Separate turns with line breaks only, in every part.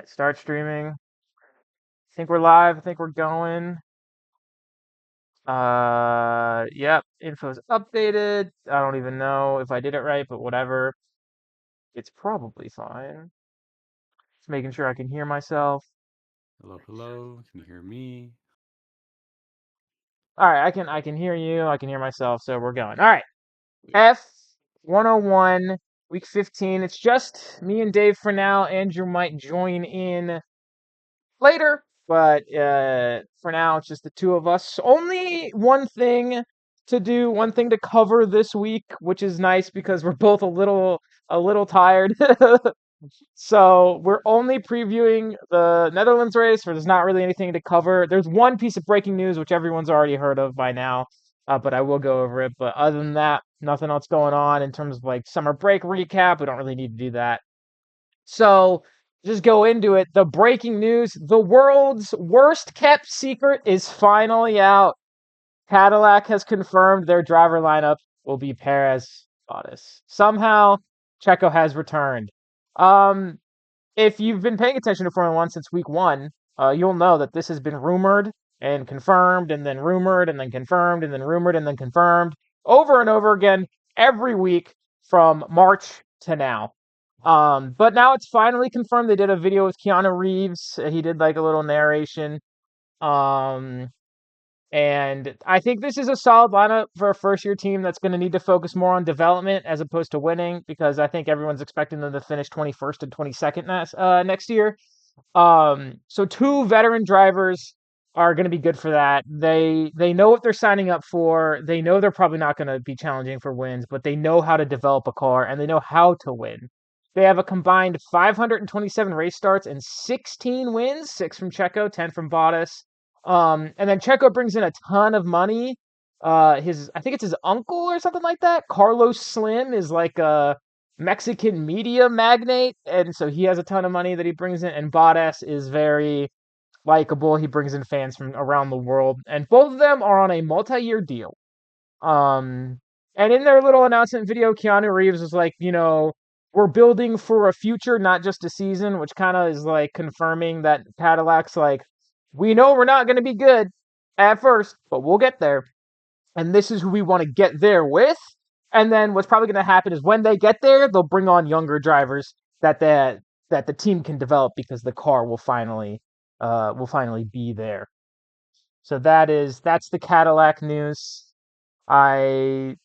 right, start streaming. I think we're live. I think we're going. Yep, info's updated. I don't even know if I did it right, but whatever. It's probably fine. Just making sure I can hear myself.
Hello, hello. Can you hear me?
All right, I can hear you. I can hear myself, so we're going. All right. F101 week 15. It's just me and Dave for now. Andrew might join in later, but for now it's just the two of us. Only one thing to do, one thing to cover this week, which is nice because we're both a little tired. So we're only previewing the Netherlands race, where there's not really anything to cover. There's one piece of breaking news which everyone's already heard of by now, but I will go over it. But other than that, nothing else going on in terms of like summer break recap. We don't really need to do that. So just go into it. The breaking news: the world's worst kept secret is finally out. Cadillac has confirmed their driver lineup will be Perez, Bottas. Somehow, Checo has returned. Um, if you've been paying attention to Formula One since week one, you'll know that this has been rumored and confirmed, and then rumored, and then confirmed, and then rumored, and then confirmed over and over again every week from March to now. But now it's finally confirmed. They did a video with Keanu Reeves. He did like a little narration. Um, and I think this is a solid lineup for a first year team that's going to need to focus more on development as opposed to winning, because I think everyone's expecting them to finish 21st and 22nd next year. So two veteran drivers are going to be good for that. They know what they're signing up for. They know they're probably not going to be challenging for wins, but they know how to develop a car and they know how to win. They have a combined 527 race starts and 16 wins, 6 from Checo, 10 from Bottas. And then Checo brings in a ton of money. I think it's his uncle or something like that. Carlos Slim is like a Mexican media magnate, and so he has a ton of money that he brings in. And Bottas is very likable. He brings in fans from around the world, and both of them are on a multi-year deal. Um, and in their little announcement video, Keanu Reeves was like, we're building for a future, not just a season, which kind of is like confirming that Cadillac's like, we know we're not going to be good at first, but we'll get there. And this is who we want to get there with. And then what's probably going to happen is when they get there, they'll bring on younger drivers that the team can develop, because the car will finally be there. So that's the Cadillac news. I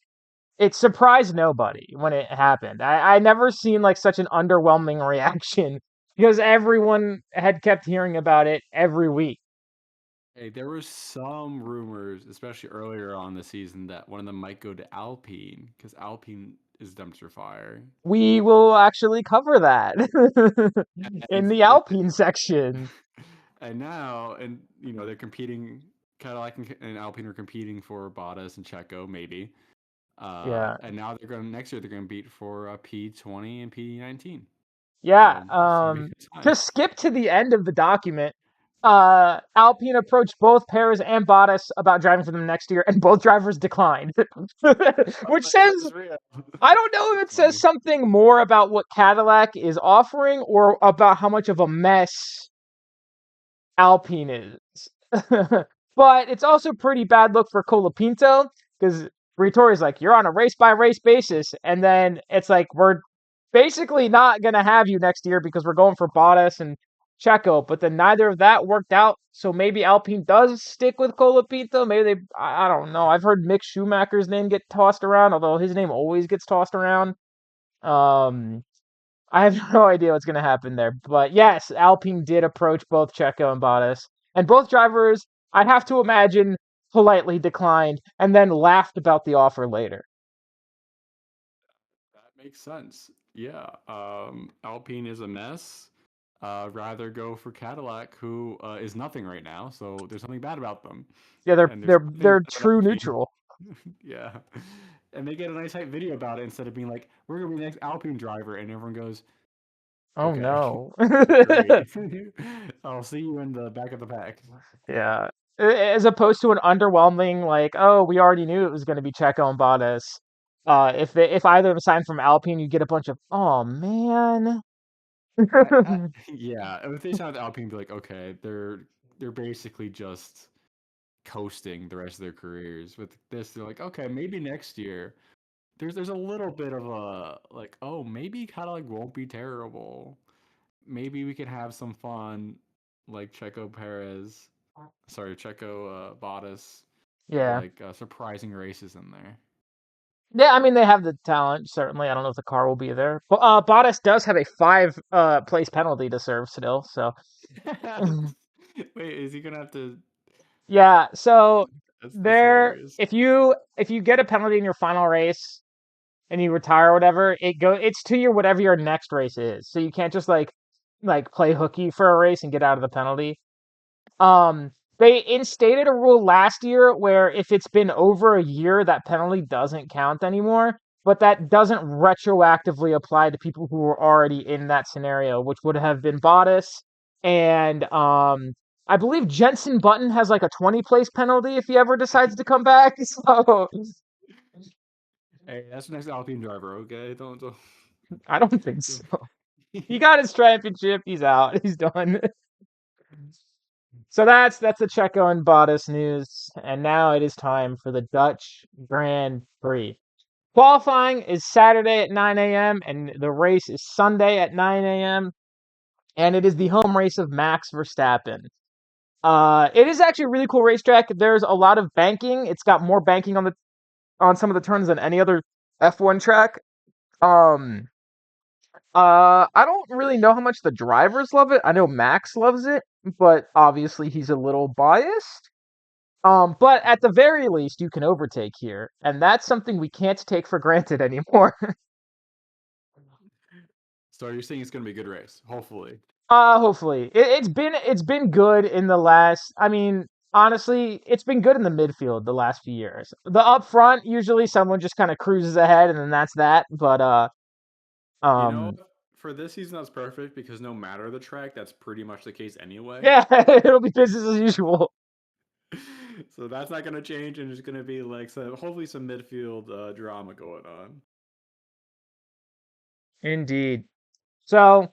It surprised nobody when it happened. I never seen like such an underwhelming reaction, because everyone had kept hearing about it every week.
Hey, there were some rumors, especially earlier on the season, that one of them might go to Alpine because Alpine is dumpster fire.
We will actually cover that in
And
the Alpine section.
and now, and they're competing. Cadillac and Alpine are competing for Bottas and Checo, maybe.
Yeah.
And now they're going next year. They're going to beat for P20 and P19.
Yeah.
So it's gonna be a good
To
time.
skip to the end of the document, Alpine approached both Perez and Bottas about driving for them next year, and both drivers declined.
Oh,
Which
is
says,
this real?
I don't know if
That's
it says
funny.
something more about what Cadillac is offering or about how much of a mess Alpine is. But it's also pretty bad look for Colapinto, because Vittori's like, you're on a race by race basis, and then it's like, we're basically not gonna have you next year because we're going for Bottas and Checo. But then neither of that worked out, so maybe Alpine does stick with Colapinto. Maybe I don't know. I've heard Mick Schumacher's name get tossed around, although his name always gets tossed around. Um, I have no idea what's going to happen there. But yes, Alpine did approach both Checo and Bottas. And both drivers, I'd have to imagine, politely declined and then laughed about the offer later.
That makes sense. Yeah. Alpine is a mess. Rather go for Cadillac, who is nothing right now. So there's something bad about them,
Yeah, they're
and there's
they're
nothing
they're
good about
true
Alpine.
neutral.
Yeah. And they get a nice hype video about it instead of being like, "We're gonna be the next Alpine driver," and everyone goes,
Oh
"Okay,
no.
great. I'll see you in the back of the pack."
Yeah. As opposed to an underwhelming, like, oh, we already knew it was going to be Checo and Bottas. If either of them signed from Alpine, you get a bunch of, oh man.
Yeah, if they signed with Alpine, be like, okay, they're basically just coasting the rest of their careers. With this, they're like, okay, maybe next year. There's a little bit of a like, oh, maybe Cadillac won't be terrible. Maybe we can have some fun, like Checo Perez, sorry, Checo Bottas,
Yeah.
like surprising races in there.
Yeah, I mean they have the talent, certainly. I don't know if the car will be there. But Bottas does have a five place penalty to serve still, so
Wait, is he gonna have to?
yeah, so
That's
there
hilarious.
if you get a penalty in your final race and you retire or whatever, it's to your whatever your next race is. So you can't just like play hooky for a race and get out of the penalty. Um, they instated a rule last year where if it's been over a year, that penalty doesn't count anymore. But that doesn't retroactively apply to people who were already in that scenario, which would have been Bottas. And I believe Jenson Button has like a 20 place penalty if he ever decides to come back. So
Hey, that's the next Alpine driver. Okay, don't.
I don't think
don't-
so. He got his championship. He's out. He's done. So that's the Checo and Bottas news, and now it is time for the Dutch Grand Prix. Qualifying is Saturday at 9 a.m. and the race is Sunday at 9 a.m. and it is the home race of Max Verstappen. It is actually a really cool racetrack. There's a lot of banking. It's got more banking on some of the turns than any other F1 track. Um, I don't really know how much the drivers love it. I know Max loves it, but obviously he's a little biased. But at the very least, you can overtake here, and that's something we can't take for granted anymore.
So you're saying it's gonna be a good race? Hopefully.
Hopefully, it's been good in the last. I mean, honestly, it's been good in the midfield the last few years. The up front, usually someone just kind of cruises ahead, and then that's that. But
You know,
um,
for this season, that's perfect because no matter the track, that's pretty much the case anyway.
yeah, it'll be business as usual.
So that's not gonna change, and there's gonna be like some, hopefully, some midfield drama going on.
Indeed. So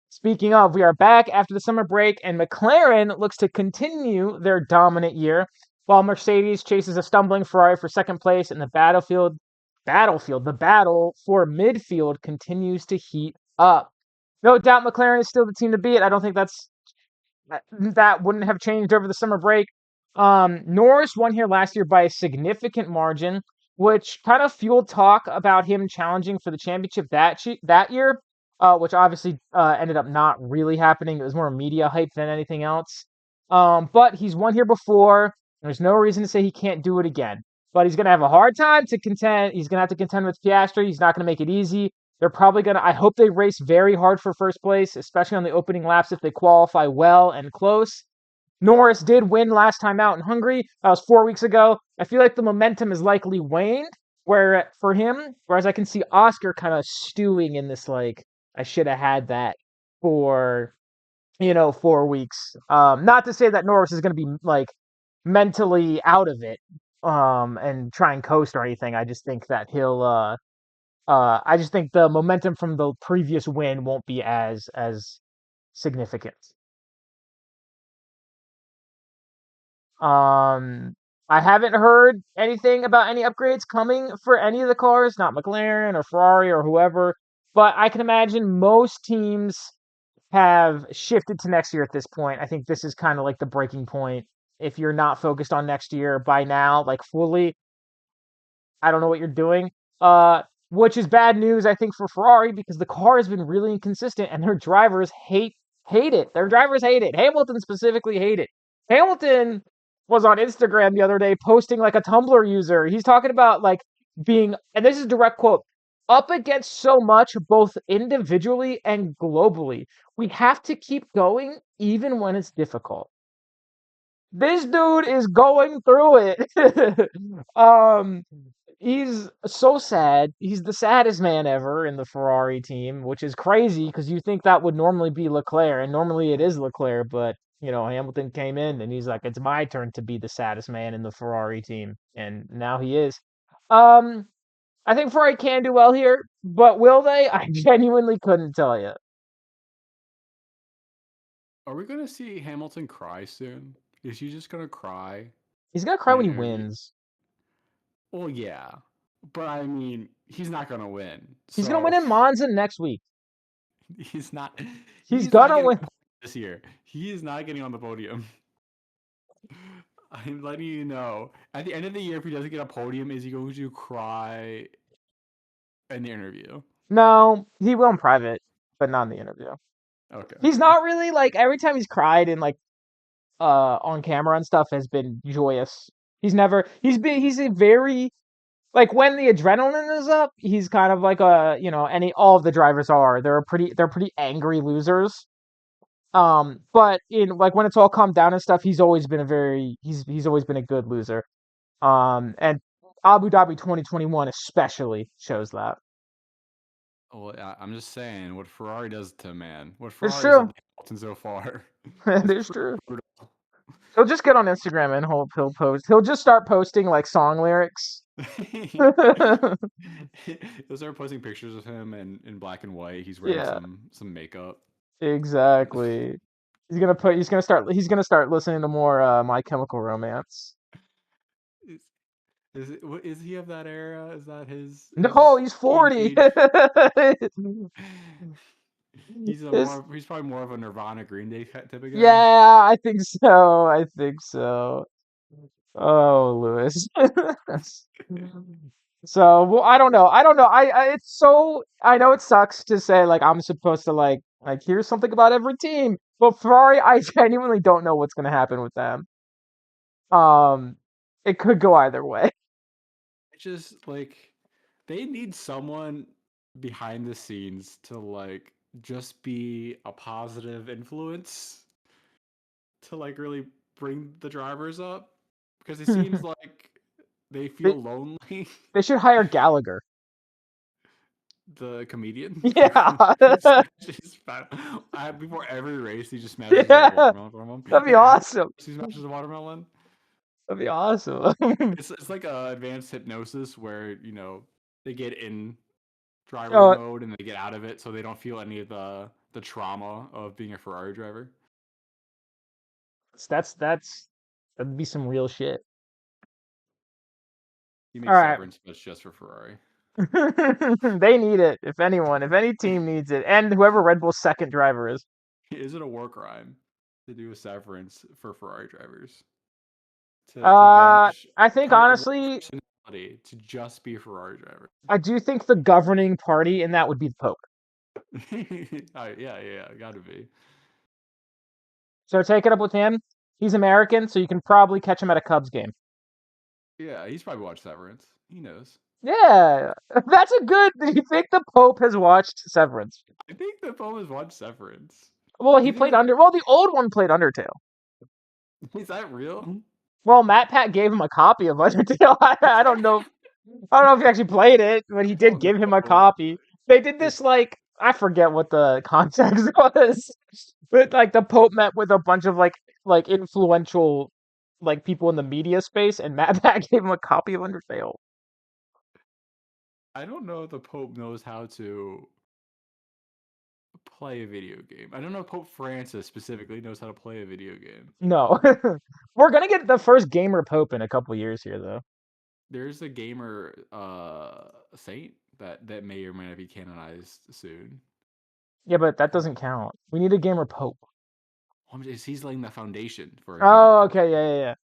speaking of, we are back after the summer break, and McLaren looks to continue their dominant year, while Mercedes chases a stumbling Ferrari for second place, and the the battle for midfield continues to heat up. No doubt McLaren is still the team to beat. I don't think that wouldn't have changed over the summer break. Norris won here last year by a significant margin, which kind of fueled talk about him challenging for the championship that year, which obviously ended up not really happening. It was more media hype than anything else. But he's won here before. There's no reason to say he can't do it again. But he's going to have a hard time to contend. He's going to have to contend with Piastri. He's not going to make it easy. They're probably going to, I hope they race very hard for first place, especially on the opening laps if they qualify well and close. Norris did win last time out in Hungary. That was 4 weeks ago. I feel like the momentum is likely waned where for him, whereas I can see Oscar kind of stewing in this like I should have had that for 4 weeks. Not to say that Norris is going to be like mentally out of it and try and coast or anything. I just think that I just think the momentum from the previous win won't be as significant. Um, I haven't heard anything about any upgrades coming for any of the cars, not McLaren or Ferrari or whoever, but I can imagine most teams have shifted to next year at this point. I think this is kind of like the breaking point. If you're not focused on next year by now, like fully, I don't know what you're doing. Which is bad news, I think, for Ferrari because the car has been really inconsistent and their drivers hate it. Their drivers hate it. Hamilton specifically hate it. Hamilton was on Instagram the other day posting like a Tumblr user. He's talking about like being, and this is direct quote, up against so much both individually and globally. We have to keep going even when it's difficult. This dude is going through it. um, he's so sad. He's the saddest man ever in the Ferrari team, which is crazy because you think that would normally be Leclerc, and normally it is Leclerc, but Hamilton came in and he's like, it's my turn to be the saddest man in the Ferrari team, and now he is. Um, I think Ferrari can do well here, but will they? I genuinely couldn't tell you.
Are we gonna see Hamilton cry soon? Is he just gonna cry
He's gonna cry
in
when
an
he
interview?
wins.
Well, yeah, but I mean, he's not gonna win,
He's gonna win
so
in Monza next week.
he's not.
He's
He's not
gonna
getting
win.
this year. He is not getting on the podium. I'm letting you know. At the end of the year, if he doesn't get a podium, is he going to cry in the interview?
No, he will in private, but not in the interview.
Okay,
He's
okay.
not really like every time he's cried and like on camera and stuff has been joyous. He's a very like when the adrenaline is up, he's kind of like a any all of the drivers are. They're pretty angry losers. But in like when it's all calmed down and stuff, he's always been a good loser. And Abu Dhabi 2021 especially shows that.
Well, I'm just saying what Ferrari does to man. What
It's
Ferrari's done
true.
to Hamilton so far
It
is
is
pretty
true.
brutal.
He'll just get on Instagram and he'll post. He'll just start posting like song lyrics.
He'll start posting pictures of him in black and white. He's wearing
Yeah,
some makeup.
exactly. He's gonna start listening to more My Chemical Romance.
Is, is he of that era? Is that
No,
his
he's 40.
age?
His-
He's probably more of a Nirvana Green Day type of guy.
yeah, I think so. I think so. Oh, Lewis. So, well, I don't know. I don't know. It's so, I know it sucks to say like I'm supposed to like here's something about every team, but Ferrari, I genuinely don't know what's gonna happen with them. Um, it could go either way.
It's just like they need someone behind the scenes to like just be a positive influence to like really bring the drivers up because it seems like they
They
feel lonely.
they should hire Gallagher.
The comedian
Yeah,
who smashes before every race he just smashes a
yeah,
watermelon from him,
that'd be
and after
awesome.
he smashes a watermelon.
That'd be awesome.
It's like a advanced hypnosis where they get in driver
Oh,
mode and they get out of it so they don't feel any of the trauma of being a Ferrari driver.
that'd be some real shit.
He
All
makes
right.
severance but just for Ferrari.
They need it. If any team needs it, and whoever Red Bull's second driver is.
Is it a war crime to do a severance for Ferrari drivers? To
Uh,
banish
I think
one
honestly,
personality to just be a Ferrari driver.
I do think the governing party in that would be the Pope.
Yeah, gotta be.
So take it up with him. He's American, so you can probably catch him at a Cubs game.
Yeah, he's probably watched Severance. He knows.
Yeah, that's a good. Do you think the Pope has watched Severance?
I think the Pope has watched Severance.
Well,
Do
he
you think
played under. Well, the old one played Undertale.
is that real?
Well, Matt Pat gave him a copy of Undertale. I don't know. I don't know if he actually played it, but he
Oh
did give him a
no.
copy. They did
It,
this like I forget what the context was, but like the Pope met with a bunch of like influential like people in the media space, and Matt Pat gave him a copy of Undertale.
I don't know if the Pope knows how to play a video game. I don't know if Pope Francis specifically knows how to play a video game.
No, we're gonna get the first gamer Pope in a couple years here, though.
There's a gamer saint that may or may not be canonized soon.
Yeah, but that doesn't count. We need a gamer Pope.
He's laying the foundation for a gamer
Oh,
Pope.
okay, yeah.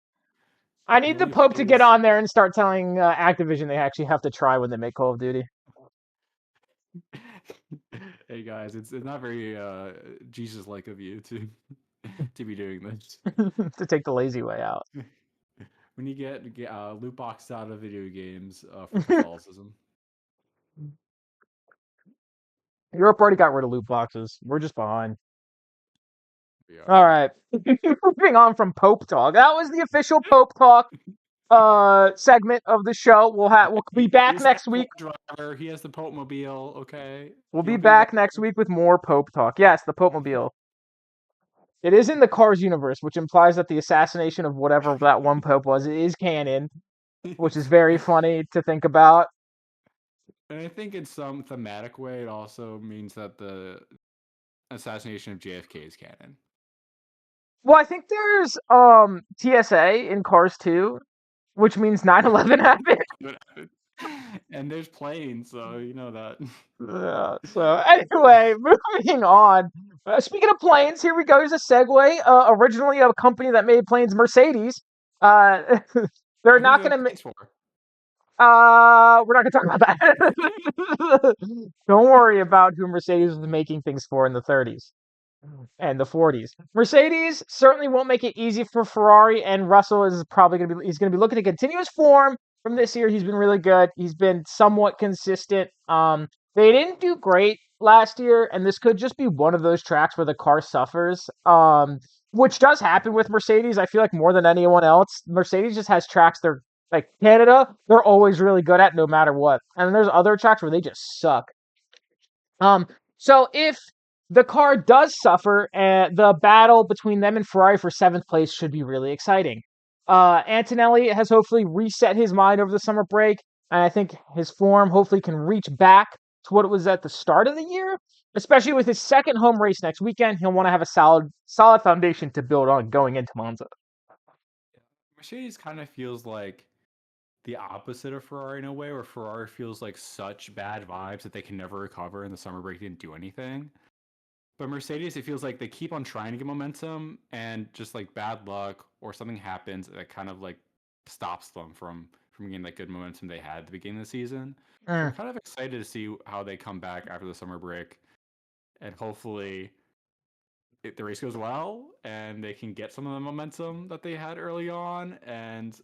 I
He
need the
only
Pope to get
plays.
on there and start telling Activision they actually have to try when they make Call of Duty
Hey guys, it's not very Jesus-like of you to to be doing this.
to take the lazy way out.
When you get loot boxes out of video games for Catholicism.
Europe already got rid of loot boxes. We're just behind.
We
All
are.
right. Moving on from Pope talk. That was the official Pope talk segment of the show. We'll be back
He's the
next
F1
week.
driver. He has the Pope Mobile. Okay,
We'll be
he'll be there.
back next week with more Pope talk. Yes, the Pope Mobile. It is in the Cars universe, which implies that the assassination of whatever that one Pope was is canon, which is very funny to think about.
And I think in some thematic way, it also means that the assassination of JFK is canon.
Well, I think there's TSA in Cars 2, which means 9/11 happened.
And there's planes, so you know that.
So anyway, moving on. Speaking of planes, here we go. Here's a segue. Originally a company that made planes, Mercedes. Uh, they're
Who do
not
they
going
have
to.
planes for?
We're not going to talk about that. Don't worry about who Mercedes was making things for in the 30s and the 40s. Mercedes certainly won't make it easy for Ferrari, and Russell is probably going to be. He's going to be looking to continue his form from this year. He's been really good. He's been somewhat consistent. They didn't do great last year, and this could just be one of those tracks where the car suffers. Which does happen with Mercedes. I feel like more than anyone else, Mercedes just has tracks they're like Canada, they're always really good at no matter what. And then there's other tracks where they just suck. Um, so if the car does suffer, the battle between them and Ferrari for seventh place should be really exciting. Antonelli has hopefully reset his mind over the summer break, and I think his form hopefully can reach back to what it was at the start of the year. Especially with his second home race next weekend, he'll want to have a solid foundation to build on going into Monza.
Mercedes kind of feels like the opposite of Ferrari in a way, where Ferrari feels like such bad vibes that they can never recover, and the summer break didn't do anything. But Mercedes, it feels like they keep on trying to get momentum, and just like bad luck or something happens that kind of like stops them from getting that good momentum they had at the beginning of the season. So I'm
Mm.
kind of excited to see how they come back after the summer break, and hopefully the race goes well and they can get some of the momentum that they had early on, and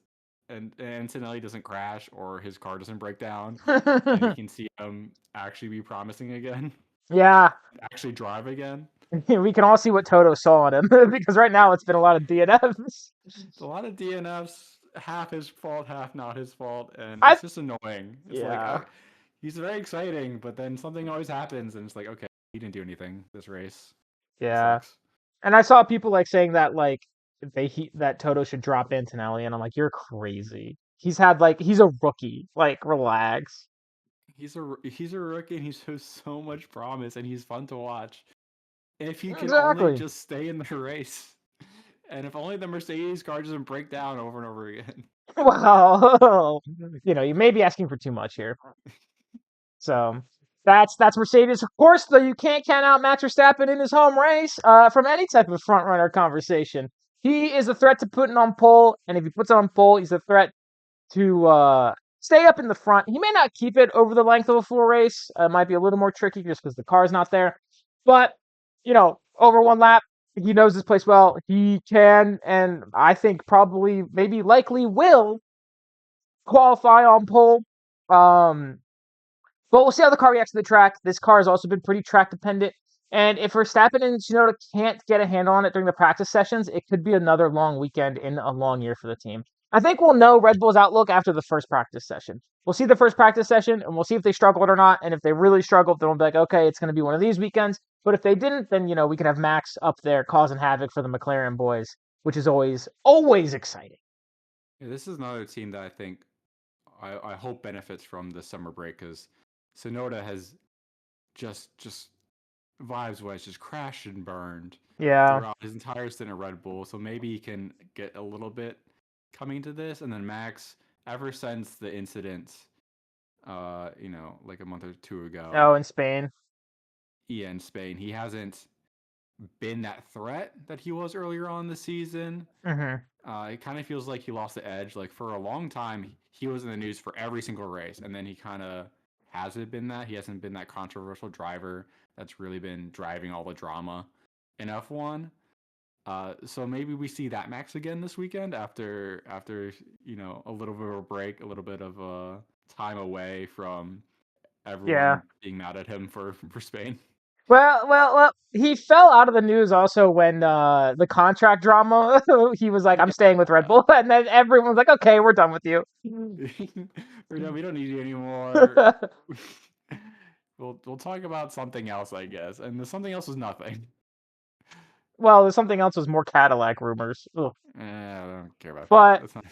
Antonelli doesn't crash or his car doesn't break down, and we can see him actually be promising again,
Yeah,
actually drive again.
we can all see what Toto saw in him because right now it's been a lot of DNFs.
A lot of DNFs, half his fault, half not his fault, and
I
it's just annoying. It's like
Yeah,
he's very exciting, but then something always happens, and it's like, okay, he didn't do anything this race. That
yeah.
sucks.
And I saw people like saying that like that Toto should drop Antonelli, and I'm like, you're crazy. He's a rookie. Like, relax.
He's a rookie, and he shows so much promise, and he's fun to watch. If he can only
Exactly.
just stay in the race, and if only the Mercedes car doesn't break down over and over again.
Well, you may be asking for too much here. So that's Mercedes. Of course, though, you can't count out Max Verstappen in his home race from any type of front runner conversation. He is a threat to putting on pole, and if he puts it on pole, he's a threat to stay up in the front. He may not keep it over the length of a full race. It might be a little more tricky just because the car's not there. But, over one lap, he knows this place well. He can, and I think probably, maybe likely will qualify on pole. Um, but we'll see how the car reacts to the track. This car has also been pretty track dependent. And if Verstappen and Tsunoda can't get a handle on it during the practice sessions, it could be another long weekend in a long year for the team. I think we'll know Red Bull's outlook after the first practice session. We'll see the first practice session, and we'll see if they struggled or not. And if they really struggled, then we'll be like, okay, it's going to be one of these weekends. But if they didn't, then, we can have Max up there causing havoc for the McLaren boys, which is always exciting.
Yeah, this is another team that I think I hope benefits from the summer break, because Sonoda has just vibes wise just crashed and burned
Yeah,
throughout his entire stint at Red Bull. So maybe he can get a little bit coming into this, and then Max, ever since the incident, like a month or two ago,
oh, in Spain.
in Spain, he hasn't been that threat that he was earlier on the season.
Hmm.
It kind of feels like he lost the edge. Like for a long time, he was in the news for every single race, and then he kind of hasn't been that. He hasn't been that controversial driver that's really been driving all the drama in F1. So maybe we see that Max again this weekend after a little bit of a break, a little bit of a time away from
Yeah.
everyone being mad at him for Spain.
Well, he fell out of the news also when the contract drama. He was like, "I'm staying with Red
Yeah.
Bull," and then everyone was like, "Okay, we're done with you."
We don't need you anymore. We'll talk about something else, I guess. And the something else was nothing.
Well, there's something else was more Cadillac rumors. Ugh.
I don't care about that.
But
That's not.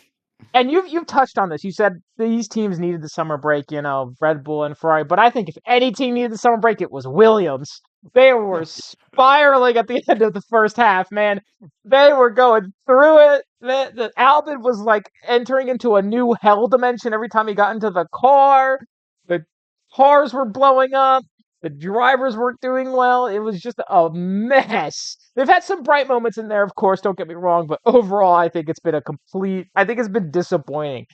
and you've touched on this. You said these teams needed the summer break, Red Bull and Ferrari. But I think if any team needed the summer break, it was Williams. They were spiraling at the end of the first half, man. They were going through it. The Albin was like entering into a new hell dimension every time he got into the car. The cars were blowing up. The drivers weren't doing well. It was just a mess. They've had some bright moments in there, of course, don't get me wrong, but overall I think it's been disappointing.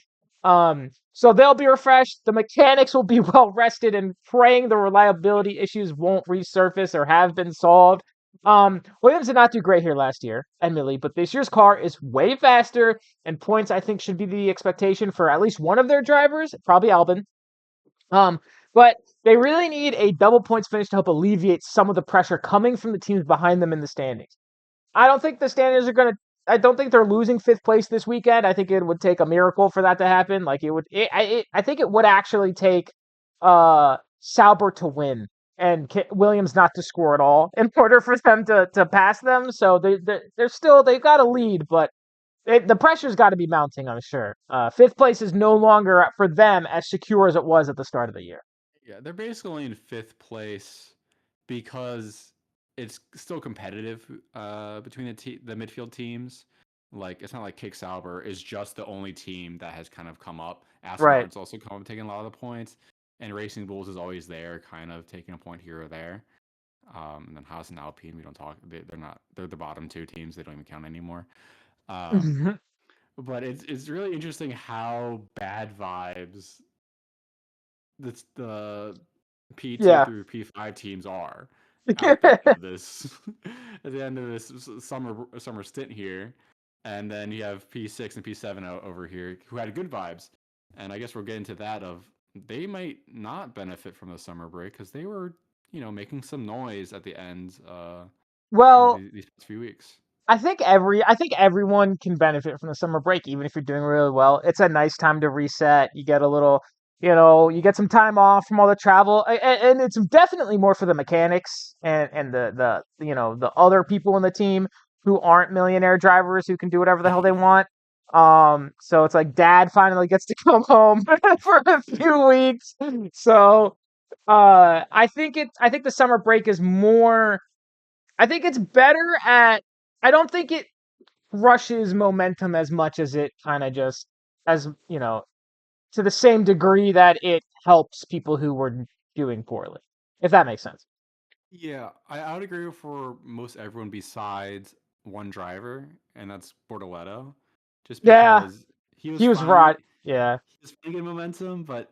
So they'll be refreshed. The mechanics will be well rested and praying the reliability issues won't resurface or have been solved. Williams did not do great here last year, admittedly, but this year's car is way faster, and points I think should be the expectation for at least one of their drivers, probably Albin. Um, but they really need a double points finish to help alleviate some of the pressure coming from the teams behind them in the standings. I don't think the standings are going to. I don't think they're losing fifth place this weekend. I think it would take a miracle for that to happen. Like it would. I think it would actually take Sauber to win and Williams not to score at all in order for them to pass them. So they're still they've got a lead, but the pressure's got to be mounting. I'm sure. Fifth place is no longer for them as secure as it was at the start of the year.
Yeah, they're basically only in fifth place because it's still competitive between the midfield teams. Like it's not like Kick Sauber is just the only team that has kind of come up. Aston
Right.
Martin's also come up taking a lot of the points, and Racing Bulls is always there, kind of taking a point here or there. And then Haas and Alpine, we don't talk. They're not. They're the bottom two teams. They don't even count anymore. Um, but it's really interesting how bad vibes the P2
Yeah.
through P5 teams are at the end of this at the end of this summer stint here. And then you have P6 and P7 over here who had good vibes. And I guess we'll get into that of they might not benefit from the summer break because they were, making some noise at the end in
Well,
these past few weeks.
I think everyone can benefit from the summer break, even if you're doing really well. It's a nice time to reset. You get a little, you get some time off from all the travel, and it's definitely more for the mechanics and the other people in the team who aren't millionaire drivers who can do whatever the hell they want. So it's like dad finally gets to come home for a few weeks. So, I think the summer break is more. I think it's better at. I don't think it rushes momentum as much as it kind of just as to the same degree that it helps people who were doing poorly, if that makes sense.
Yeah, I would agree for most everyone besides one driver, and that's Bortoletto, just
Yeah,
because he was
he was right.
finally
Yeah,
he was finally getting momentum, but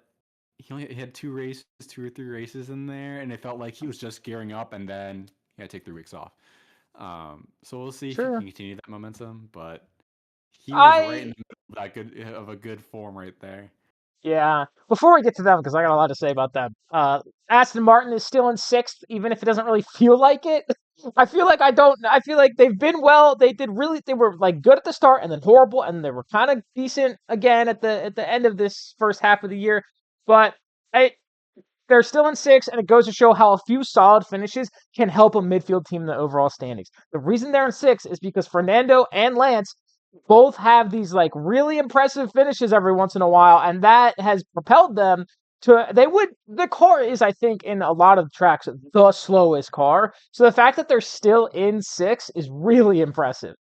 he had two or three races in there, and it felt like he was just gearing up, and then he had to take 3 weeks off. So we'll see if he
sure.
can continue that momentum, but he was right in
I
the middle of that good form right there.
Yeah. Before we get to them, because I got a lot to say about them. Aston Martin is still in sixth, even if it doesn't really feel like it. I feel like I don't. I feel like they've been well. They did really. They were like good at the start, and then horrible, and they were kind of decent again at the end of this first half of the year. But I they're still in six, and it goes to show how a few solid finishes can help a midfield team in the overall standings. The reason they're in six is because Fernando and Lance both have these like really impressive finishes every once in a while, and that has propelled them to. The car is, I think, in a lot of tracks the slowest car. So the fact that they're still in six is really impressive.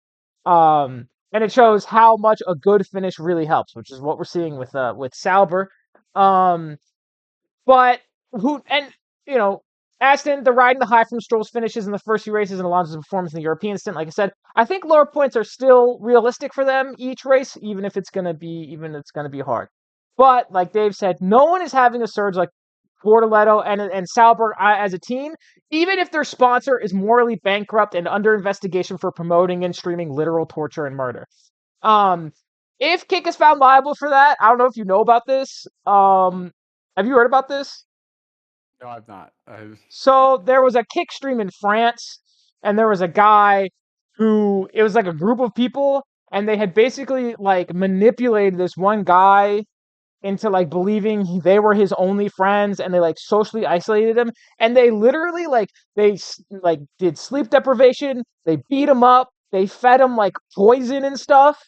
And it shows how much a good finish really helps, which is what we're seeing with Sauber. Um, but who and you know, Aston, they're riding the high from Stroll's finishes in the first few races and Alonso's performance in the European stint. Like I said, I think lower points are still realistic for them each race, even if it's gonna be hard. But like Dave said, no one is having a surge like Bortoletto and Sauber as a team, even if their sponsor is morally bankrupt and under investigation for promoting and streaming literal torture and murder. Um, if Kick is found liable for that, I don't know if you know about this. Have you heard about this?
No, I've not. I've
So there was a kick stream in France, and there was a guy who it was like a group of people, and they had basically like manipulated this one guy into like believing they were his only friends, and they like socially isolated him, and they literally like did sleep deprivation, they beat him up, they fed him like poison and stuff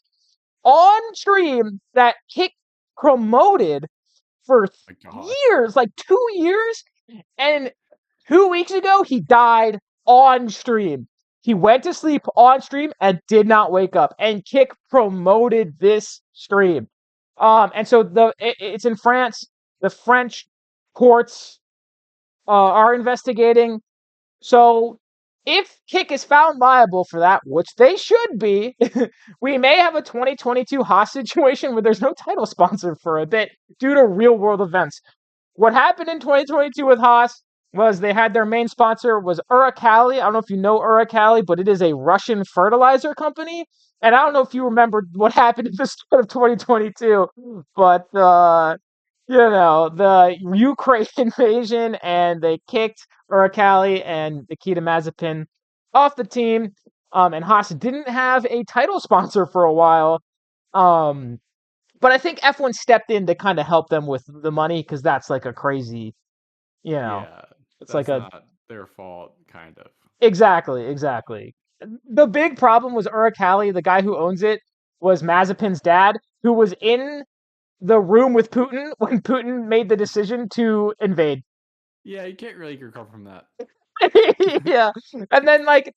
on stream that Kick promoted for
my God.
years, like 2 years, and 2 weeks ago, he died on stream. He went to sleep on stream and did not wake up. And Kick promoted this stream. And so it's in France. The French courts are investigating. So if Kick is found liable for that, which they should be, we may have a 2022 Haas situation where there's no title sponsor for a bit due to real world events. What happened in 2022 with Haas was they had their main sponsor was Uralkali. I don't know if you know Uralkali, but it is a Russian fertilizer company. And I don't know if you remember what happened at the start of 2022, but the Ukraine invasion, and they kicked Uralkali and Nikita Mazepin off the team. And Haas didn't have a title sponsor for a while. But I think F1 stepped in to kind of help them with the money because that's like a crazy, you know,
Yeah,
it's like
that's
a
not their fault, kind of.
exactly. The big problem was Uralkali, the guy who owns it, was Mazepin's dad, who was in the room with Putin when Putin made the decision to invade.
Yeah, you can't really recover from that.
Yeah, and then like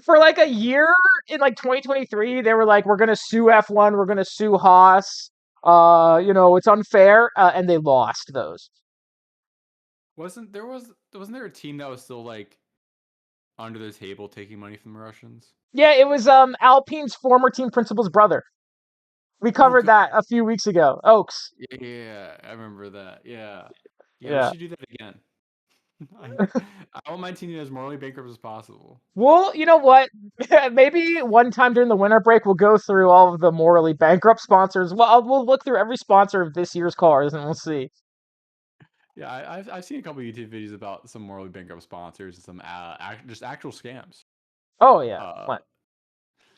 for like a year in like 2023, they were like, "We're gonna sue F1, we're gonna sue Haas. It's unfair," and they lost those.
Wasn't there a team that was still like under the table taking money from the Russians?
Yeah, it was Alpine's former team principal's brother. We
Oh
covered
god.
that a few weeks ago. Oaks.
Yeah, I remember that. Yeah. Yeah, we
Yeah.
should do that again. I want my team as morally bankrupt as possible.
Well, you know what? Maybe one time during the winter break, we'll go through all of the morally bankrupt sponsors. Well, we'll look through every sponsor of this year's cars, and we'll see.
Yeah, I've seen a couple YouTube videos about some morally bankrupt sponsors and some just actual scams.
Oh yeah.
Uh,
What?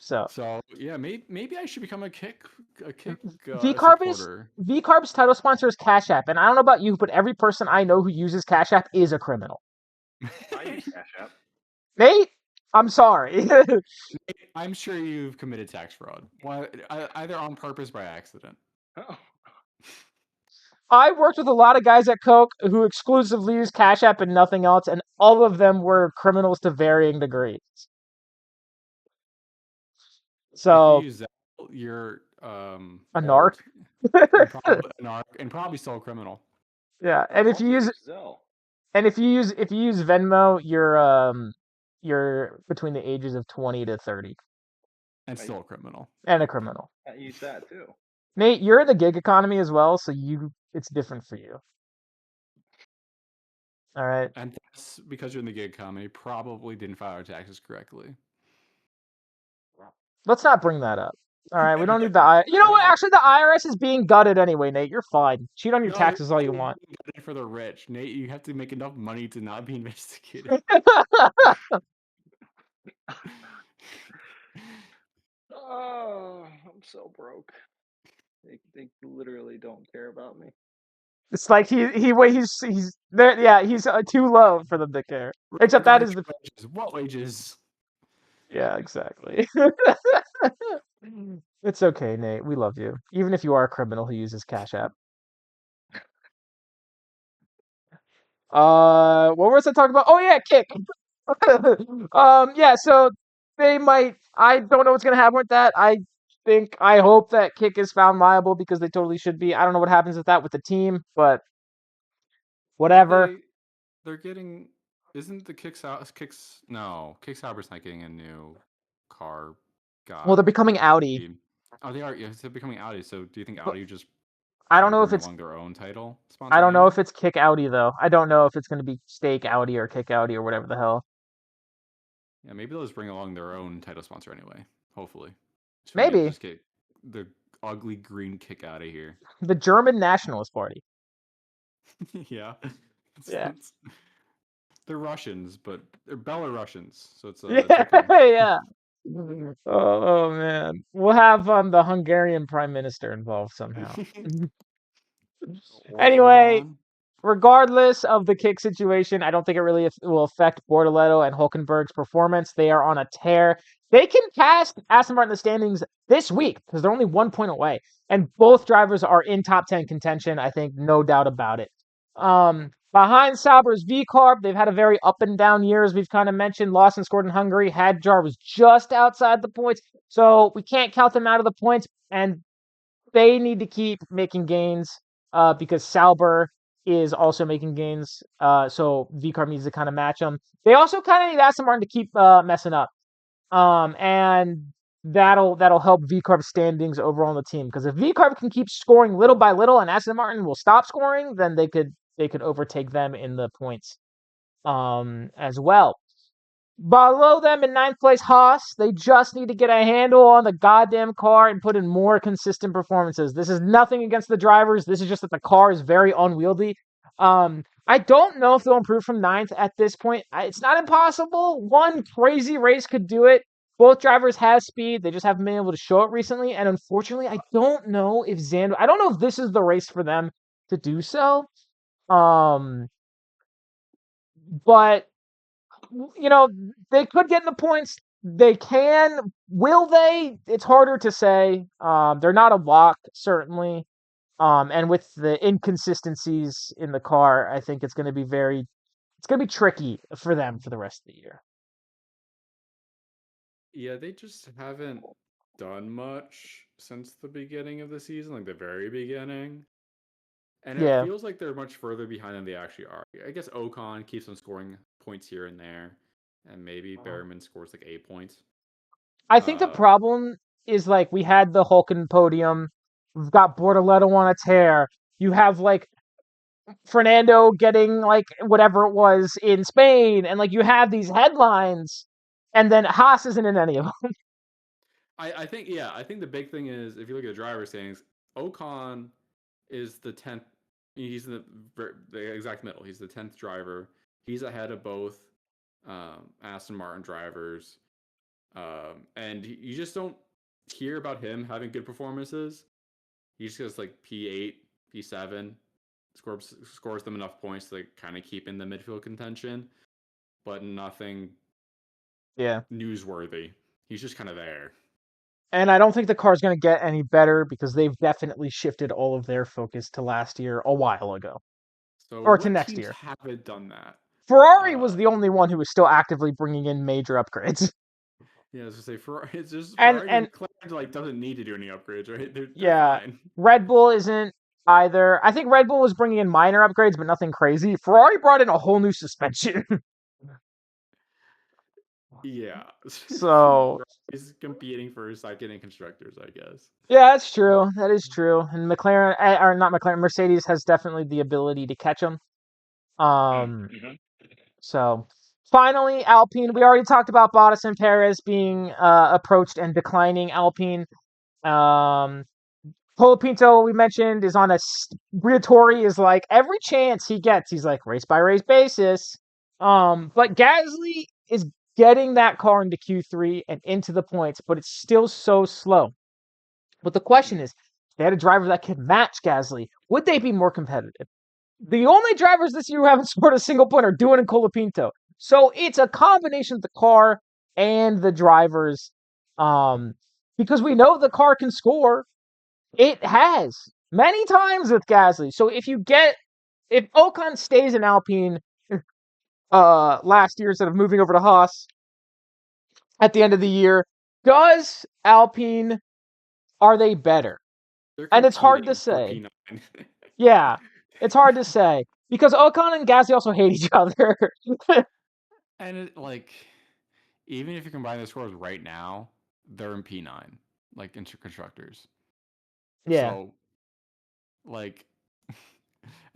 So
so yeah, maybe I should become a kick
VCarb's
supporter.
VCarb's title sponsor is Cash App, and I don't know about you, but every person I know who uses Cash App is a criminal.
I use Cash App.
Nate, I'm sorry.
I'm sure you've committed tax fraud, either on purpose or by accident.
Oh.
I worked with a lot of guys at Coke who exclusively use Cash App and nothing else, and all of them were criminals to varying degrees.
If you
So
use that, you're
a narc.
old and probably still a criminal.
Yeah, and if
Also
you use
Zelle.
and if you use Venmo, you're between the ages of 20 to 30
And still a criminal.
and a criminal.
I use that too.
Nate, you're in the gig economy as well, so it's different for you. All right.
And that's because you're in the gig economy, probably didn't file your taxes correctly.
Let's not bring that up. All right, we don't need the You know what? Actually, the IRS is being gutted anyway, Nate. You're fine. Cheat on your taxes all you want.
For the rich, Nate, you have to make enough money to not be investigated.
Oh, I'm so broke. They literally don't care about me.
It's like he's there. Yeah, he's too low for them to care. Except that is the
wages. What wages?
Yeah, exactly. It's okay, Nate. We love you, even if you are a criminal who uses Cash App. What was I talking about? Oh yeah, Kick. Yeah. So they might. I don't know what's gonna happen with that. I hope that Kick is found liable because they totally should be. I don't know what happens with that with the team, but whatever.
They're getting. Isn't the Kick Sauber's not getting a new car.
Well, they're becoming Audi.
Team. Oh, they are. Yeah, they're becoming Audi. So do you think Audi just?
I don't know if it's
along their own title sponsor.
I don't know if it's Kick Audi though. I don't know if it's going to be Stake Audi or Kick Audi or whatever the hell.
Yeah, maybe they'll just bring along their own title sponsor anyway. Hopefully, so
maybe
just get the ugly green Kick out of here.
The German Nationalist Party.
Yeah.
Yeah.
They're Russians, but they're Belarusians, so it's
yeah. Oh man, we'll have the Hungarian Prime Minister involved somehow. Anyway, regardless of the Kick situation, I don't think it really will affect Bortoleto and Hulkenberg's performance. They are on a tear. They can pass Aston Martin in the standings this week because they're only 1 point away, and both drivers are in top 10 contention. I think, no doubt about it. Behind Sauber's V-Carb, they've had a very up and down year, as we've kind of mentioned. Lawson scored in Hungary. Hadjar was just outside the points. So we can't count them out of the points. And they need to keep making gains because Sauber is also making gains. So V-Carb needs to kind of match them. They also kind of need Aston Martin to keep messing up. And that'll help V-Carb standings overall on the team. Because if V-Carb can keep scoring little by little and Aston Martin will stop scoring, then they could overtake them in the points as well. Below them in ninth place, Haas. They just need to get a handle on the goddamn car and put in more consistent performances. This is nothing against the drivers. This is just that the car is very unwieldy. I don't know if they'll improve from ninth at this point. It's not impossible. One crazy race could do it. Both drivers have speed. They just haven't been able to show it recently. And unfortunately, I don't know if this is the race for them to do so. But they could get in the points. They can. Will they? It's harder to say. They're not a lock, certainly. And with the inconsistencies in the car, I think it's going to be tricky for them for the rest of the year.
Yeah, they just haven't done much since the beginning of the season, like the very beginning. And it
Yeah.
feels like they're much further behind than they actually are. I guess Ocon keeps on scoring points here and there, and maybe Berman scores like 8 points.
I think the problem is like we had the Hulken podium. We've got Bortoletto on a tear. You have like Fernando getting like whatever it was in Spain, and like you have these headlines, and then Haas isn't in any of them.
I think the big thing is if you look at the driver standings, Ocon is the 10th. He's in the exact middle. He's the 10th driver. He's ahead of both Aston Martin drivers, and you just don't hear about him having good performances. He just gets like P8, P7, scores them enough points to kind of keep in the midfield contention, but nothing newsworthy. He's just kind of there.
And I don't think the car's going to get any better because they've definitely shifted all of their focus to last year a while ago.
So
or to next year.
Haven't done that.
Ferrari was the only one who was still actively bringing in major upgrades.
Yeah, I was gonna say Ferrari. It's just
Ferrari
and McLaren doesn't need to do any upgrades, right? They're fine.
Red Bull isn't either. I think Red Bull was bringing in minor upgrades, but nothing crazy. Ferrari brought in a whole new suspension.
Yeah.
So
he's competing for second in constructors, I guess.
Yeah, that's true. That is true. And McLaren, or not McLaren, Mercedes has definitely the ability to catch them. So finally, Alpine. We already talked about Bottas and Perez being approached and declining. Alpine. Colapinto, we mentioned, is on a Briatore is like every chance he gets, he's like race by race basis. But Gasly is getting that car into Q3 and into the points, but it's still so slow. But the question is, if they had a driver that could match Gasly, would they be more competitive? The only drivers this year who haven't scored a single point are Doohan and Colapinto. So it's a combination of the car and the drivers. Because we know the car can score. It has many times with Gasly. So if Ocon stays in Alpine last year instead of moving over to Haas at the end of the year, does Alpine, are they better? And it's hard to say. Yeah, it's hard to say because Ocon and Gasly also hate each other.
And even if you combine the scores right now, they're in P9, like in constructors.
Yeah.
So,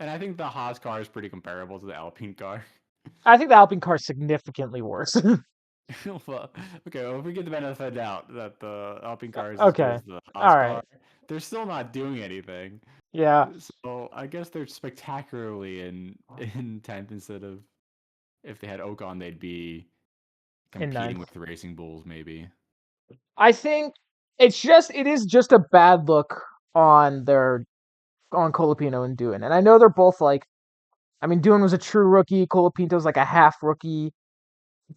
and I think the Haas car is pretty comparable to the Alpine car.
I think the Alpine car is significantly worse.
Well, if we get the benefit of the doubt that the Alpine car is
okay.
as good as the Haas car, they're still not doing anything.
Yeah.
So I guess they're spectacularly in 10th instead of if they had Ocon, they'd be competing with the Racing Bulls, maybe.
I think it is just a bad look on Colapinto and Doohan. And I know they're both Doohan was a true rookie, Colapinto's like a half rookie,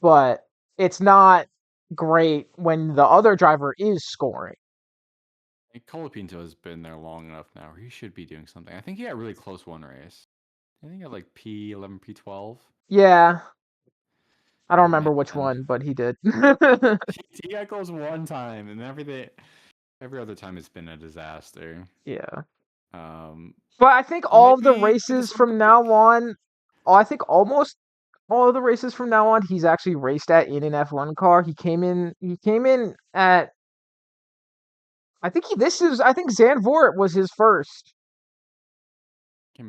but it's not great when the other driver is scoring.
Colapinto has been there long enough now where he should be doing something. I think he got really close one race. I think I had like P11, P12.
Yeah, I don't
Oh
remember which
man,
one, but he did.
he got close one time, and every other time it's been a disaster.
Yeah.
Um,
But I think
so
all of the
maybe for the
races
summer
from
break.
now on, I think almost all of the races from now on, he's actually raced at in an F1 car. He came in at, I think Zandvoort was his first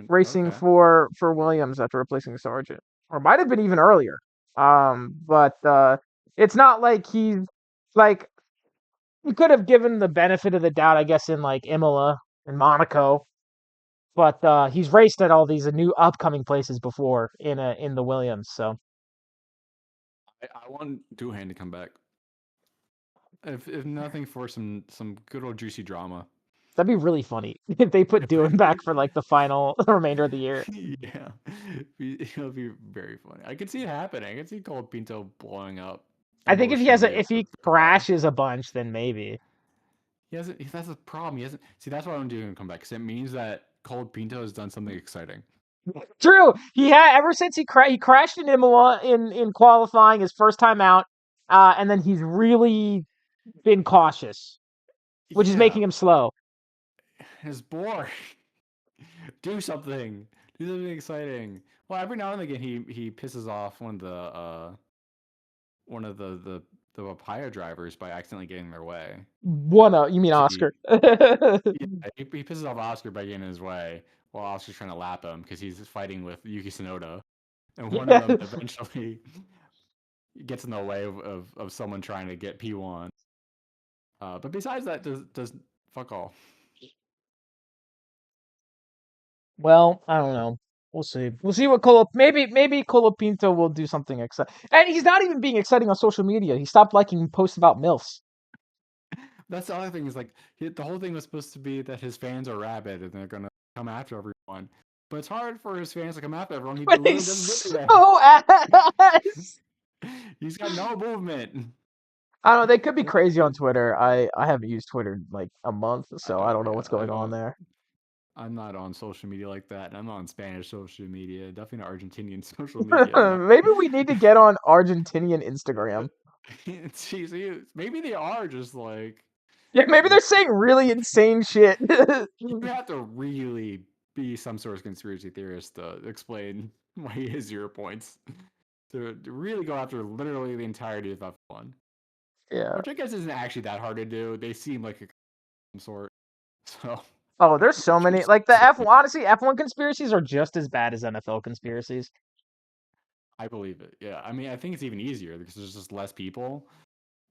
racing
Okay.
for Williams after replacing Sargent. Or it might have been even earlier. But it's not like he's like, you could have given the benefit of the doubt, I guess, in like Imola and Monaco. But he's raced at all these new upcoming places before in the Williams, so
I want Doohan to come back. If nothing for some good old juicy drama.
that'd be really funny if they put Doohan back for like the final remainder of the year.
Yeah, it'll be very funny. I could see it happening. I could see Cole Pinto blowing up
I think
emotionally
if
for
he
a while.
crashes a bunch, then maybe.
He hasn't. That's the problem. He hasn't. See, that's why I don't do him come back because it means that Cole Pinto has done something exciting.
True, he had ever since he crashed in Imola in qualifying his first time out, and then he's really been cautious, which is
Yeah,
making him slow.
it's boring. Do something. Do something exciting. Well, every now and again he pisses off one of the Papaya drivers by accidentally getting in their way.
You mean
See,
Oscar?
yeah, he pisses off Oscar by getting in his way while Oscar's trying to lap him because he's fighting with Yuki Tsunoda, and one of
Yeah.
them eventually gets in the way of someone trying to get P1. But besides that, does fuck all.
Well, I don't know. We'll see. We'll see what maybe Colapinto will do something exciting. And he's not even being exciting on social media. He stopped liking posts about MILFs.
That's the other thing is like the whole thing was supposed to be that his fans are rabid and they're gonna come after everyone. But it's hard for his fans to come after everyone. He
But
literally
he's
doesn't do anything.
so ass.
He's got no movement.
I don't know. They could be crazy on Twitter. I haven't used Twitter in like a month, so I
Oh
don't know
yeah,
what's going on there.
I'm not on social media like that. I'm not on Spanish social media. Definitely not Argentinian social media. I'm not.
Maybe we need to get on Argentinian Instagram.
See, maybe they are just like
Yeah, maybe they're saying really insane shit.
you have to really be some sort of conspiracy theorist to explain why he has 0 points. To really go after literally the entirety of F1,
Yeah.
which I guess isn't actually that hard to do. They seem like some sort, so
Oh, there's so many.
just
Like the
assume
F1, honestly, F1 conspiracies are just as bad as NFL conspiracies.
I believe it. Yeah, I mean, I think it's even easier because there's just less people,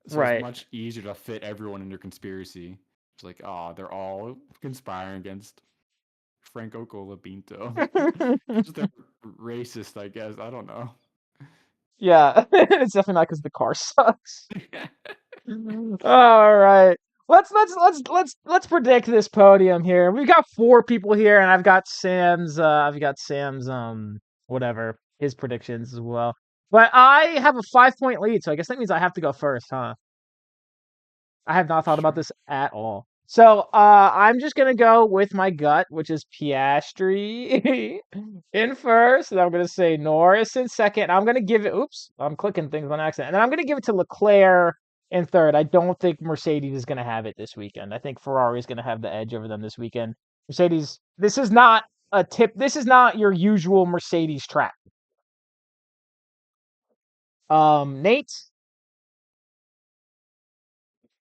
so it's
Right.
much easier to fit everyone in your conspiracy. It's like, oh, they're all conspiring against Franco Colapinto because they're racist. I guess I don't know.
Yeah, it's definitely not because the car sucks. All right. Let's predict this podium here. We've got 4 people here, and I've got Sam's whatever his predictions as well. But I have a 5 point lead, so I guess that means I have to go first, huh? I have not thought about
Sure.
this at all. So I'm just gonna go with my gut, which is Piastri in first, and I'm gonna say Norris in second. I'm gonna give it. Oops, I'm clicking things on accident, and then I'm gonna give it to Leclerc in third. I don't think Mercedes is gonna have it this weekend. I think Ferrari is gonna have the edge over them this weekend. Mercedes, this is not a tip. This is not your usual Mercedes track. Nate,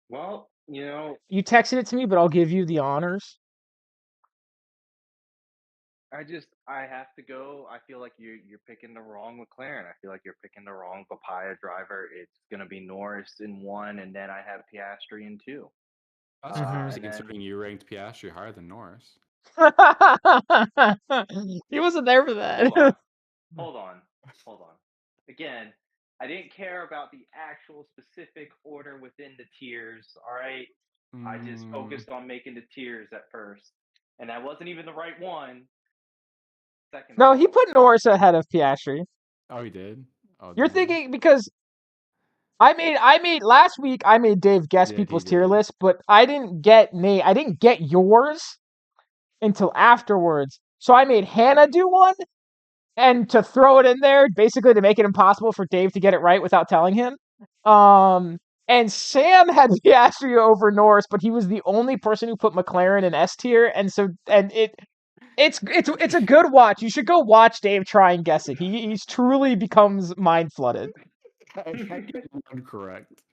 Well,
you texted it to me, but I'll give you the honors.
I have to go. I feel like you're picking the wrong McLaren. I feel like you're picking the wrong papaya driver. It's gonna be Norris in one, and then I have Piastri in two.
That's
Mm-hmm.
crazy
And then
considering you ranked Piastri higher than Norris.
He wasn't there for
hold
that.
on, hold on, hold on. Again, I didn't care about the actual specific order within the tiers. All right, I just
Mm,
focused on making the tiers at first, and that wasn't even the right one. Second of
No, he
all,
put Norris ahead of Piastri.
oh, he did. Oh,
You're
damn.
thinking because I made last week I made Dave
He
guess
did. He
people's tier
did.
list, but I didn't get Nate. I didn't get yours until afterwards. So I made Hannah do one, and to throw it in there, basically to make it impossible for Dave to get it right without telling him. And Sam had Piastri over Norris, but he was the only person who put McLaren in S tier, and it's a good watch. You should go watch Dave try and guess it. He's truly becomes mind flooded.
I get one correct.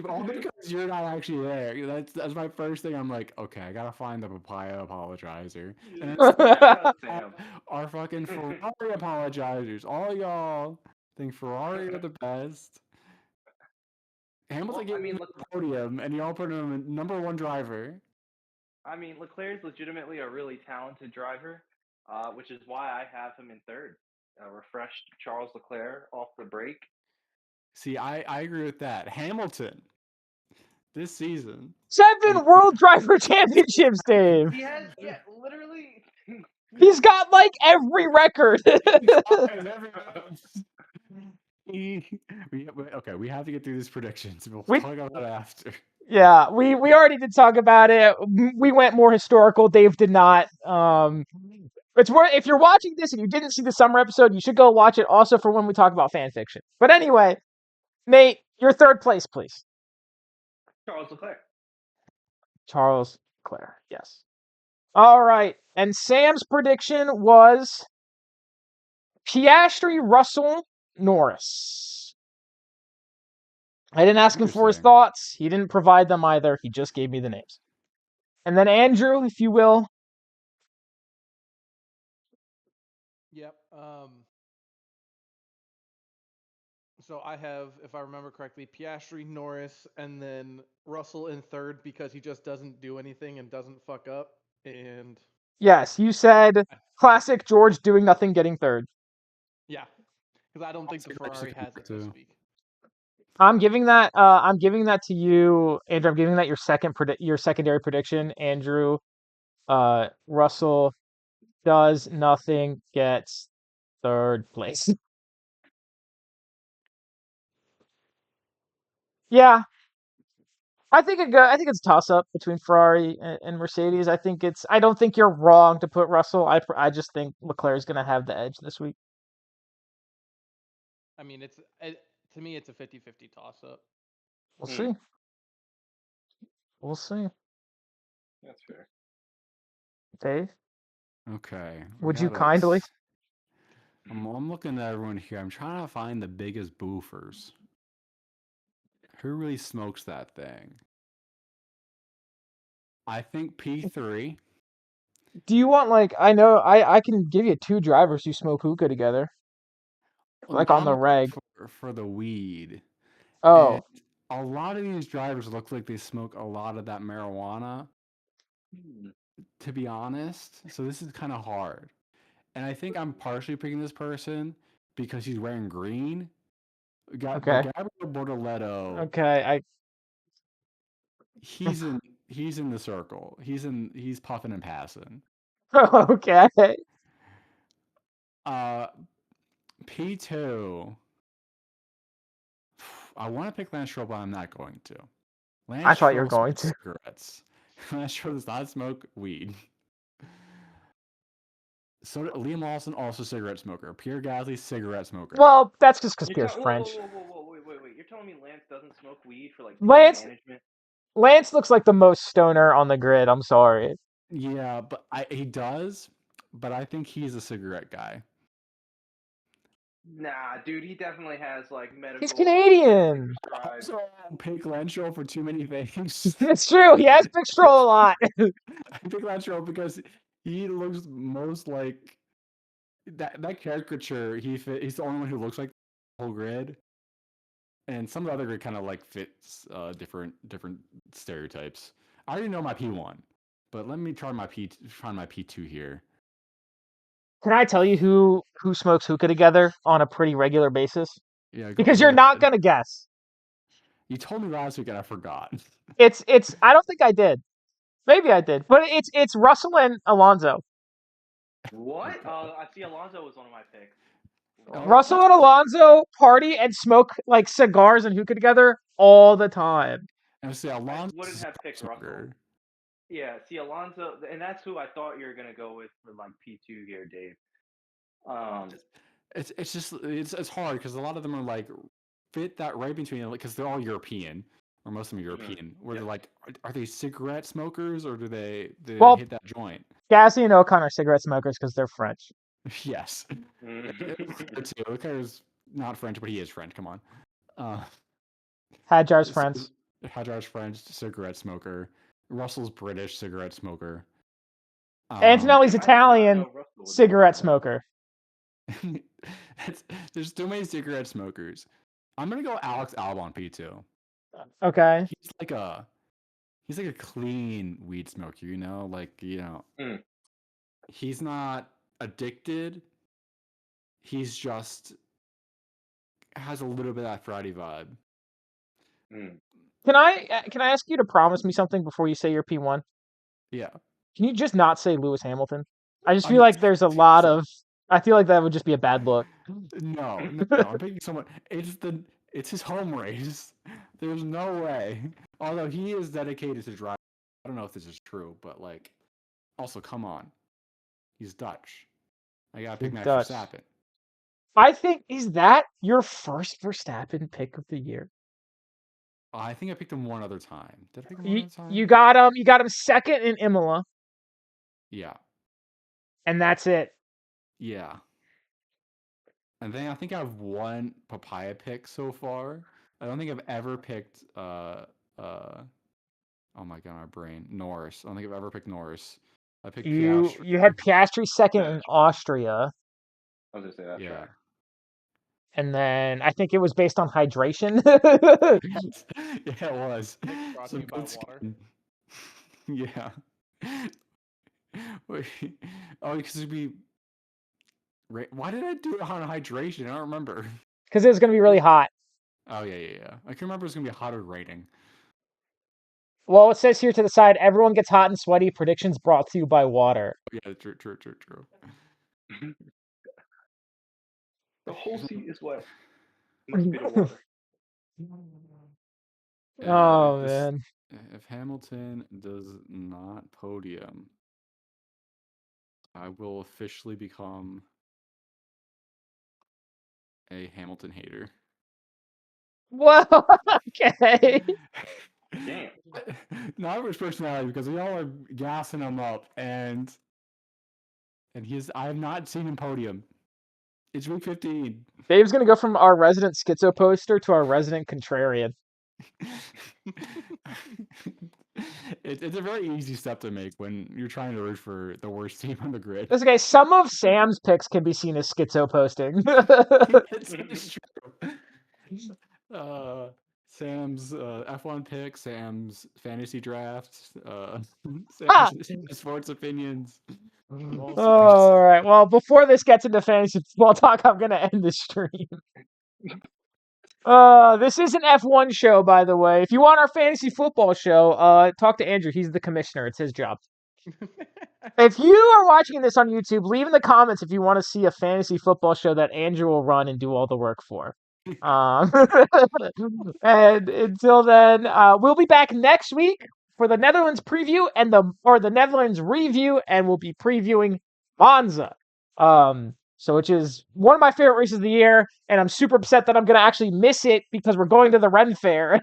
All because you're not actually there. That's my first thing. I'm like, okay, I gotta find the papaya apologizer. And
Shout Sam.
our fucking Ferrari apologizers. All y'all think Ferrari are the best. Hamilton
Well, I
gave
mean,
him the podium, and y'all put him in number one driver.
I mean, Leclerc's legitimately a really talented driver, which is why I have him in third. Refreshed Charles Leclerc off the break.
See, I agree with that. Hamilton this season.
7 World Driver Championships, Dave.
He has, yeah, literally.
He's got like every record.
Okay, we have to get through these predictions. We'll
We-
talk about that after.
Yeah, we already did talk about it. We went more historical. Dave did not. It's worth, if you're watching this and you didn't see the summer episode, you should go watch it also for when we talk about fan fiction. But anyway, Nate, your third place, please.
Charles Leclerc.
Charles Leclerc, yes. All right, and Sam's prediction was Piastri, Russell, Norris. I didn't ask him for his
Interesting.
thoughts. He didn't provide them either. He just gave me the names. And then Andrew, if you will.
Yep. So I have, if I remember correctly, Piastri, Norris, and then Russell in third because he just doesn't do anything and doesn't fuck up. And
Yes, you said classic George doing nothing, getting third.
yeah, because I don't think the Ferrari has it this week.
I'm giving that to you, Andrew. I'm giving that your secondary prediction, Andrew. Russell does nothing, gets third place. Yeah, I think it's a toss up between Ferrari and Mercedes. I don't think you're wrong to put Russell. I just think Leclerc's going to have the edge this week.
I mean, to me, it's a 50-50 toss up.
We'll see. We'll see.
That's fair.
Dave,
Okay.
would you kindly?
I'm looking at everyone here. I'm trying to find the biggest boofers. Who really smokes that thing? I think P3.
Do you want I know I can give you 2 drivers who smoke hookah together. Like on the reg.
For the weed.
Oh.
And a lot of these drivers look like they smoke a lot of that marijuana. To be honest. So this is kind of hard. And I think I'm partially picking this person because he's wearing green.
Okay.
Gabriel Bortoleto.
Okay,
He's in the circle. He's puffing and passing.
Okay.
P2. I want to pick Lance Stroll, but I'm not going to.
I thought you were going to.
Cigarettes. Lance Stroll does not smoke weed. So Liam Lawson, also cigarette smoker. Pierre Gasly, cigarette smoker.
Well, that's just because Pierre's French.
Whoa, wait. You're telling me Lance doesn't smoke weed for management?
Lance looks like the most stoner on the grid. I'm sorry.
Yeah, but he does. But I think he's a cigarette guy.
Nah, dude, he definitely has medical.
He's Canadian.
Also, pick Lance Stroll for too many things.
It's true. He has picked Stroll a lot.
I pick Lance Stroll because he looks most like that caricature. He's the only one who looks like the whole grid, and some of the other grid kind of fits different stereotypes. I already know my P1, but let me try my P2 here.
Can I tell you who smokes hookah together on a pretty regular basis?
Yeah,
because you're not gonna guess.
You told me last week and I forgot.
It's. I don't think I did. Maybe I did, but it's Russell and Alonso.
What? I see. Alonso was one of my picks.
Russell and Alonso party and smoke cigars and hookah together all the time.
And see, Alonso
wouldn't have picked Russell. Yeah, see Alonso, and that's who I thought you were gonna go with for P2 here, Dave.
It's just it's hard because a lot of them are like fit that right between, because they're all European, or most of them are European. Where
Yep.
they're like, are they cigarette smokers, or do they
Well-
hit that joint?
Gasly and Ocon are cigarette smokers because they're French.
Yes. Leclerc's not French, but he is French. Come on.
Hadjar's French.
Hadjar's French, cigarette smoker. Russell's British, cigarette smoker.
Antonelli's
I did not
Italian,
know Russell was
cigarette
British.
smoker.
There's too many cigarette smokers. I'm gonna go Alex Albon P2.
Okay.
He's like a clean weed smoker,
Mm.
He's not addicted. He's just has a little bit of that Friday vibe.
Mm.
Can I ask you to promise me something before you say your P1?
Yeah.
Can you just not say Lewis Hamilton? I just
I'm
feel
not
like there's a lot of. I feel like that would just be a bad look.
No. I'm picking someone. It's his home race. There's no way. Although he is dedicated to drive. I don't know if this is true, but also come on, he's Dutch. I gotta pick
He's
Max
Dutch.
Verstappen.
I think, is that your first Verstappen pick of the year?
I think I picked him one other time. Did I pick him one other time?
You got him second in Imola,
Yeah.
and that's it.
Yeah. And then I think I have one papaya pick so far. I don't think I've ever picked oh my god, my brain. Norris. I don't think I've ever picked Norris. I picked Piastri.
You had Piastri second in Austria,
I was gonna say that's
Yeah.
right.
and then I think it was based on hydration.
Yeah, it was.
Brought to
Some
you by
good
water.
skin. Yeah. Wait. Oh, because it'd be. Why did I do it on hydration? I don't remember.
Because it was going to be really hot.
Oh yeah. I can remember it's gonna be a hotter rating.
Well, it says here to the side, everyone gets hot and sweaty. Predictions brought to you by water.
Yeah, true.
The whole seat is wet. Must be the water.
Oh,
If
man.
If Hamilton does not podium, I will officially become a Hamilton hater.
Well, okay.
Damn.
Not for his personality, because y'all are gassing him up, and I have not seen him podium. It's week 15.
Dave's going to go from our resident schizo poster to our resident contrarian.
It's a very easy step to make when you're trying to root for the worst team on the grid.
This guy, some of Sam's picks can be seen as schizo posting.
It's true. Sam's F1 pick, Sam's fantasy draft, Sam's sports opinions.
All right. Well, before this gets into fantasy football talk, I'm going to end the stream. This is an F1 show, by the way. If you want our fantasy football show, talk to Andrew. He's the commissioner. It's his job. If you are watching this on YouTube, leave in the comments if you want to see a fantasy football show that Andrew will run and do all the work for. And until then, we'll be back next week for the Netherlands preview and the Netherlands review, and we'll be previewing Monza. So which is one of my favorite races of the year, and I'm super upset that I'm gonna actually miss it because we're going to the Ren Fair.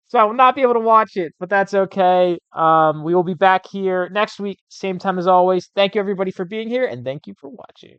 So I will not be able to watch it, but that's okay. We will be back here next week, same time as always. Thank you everybody for being here, and thank you for watching.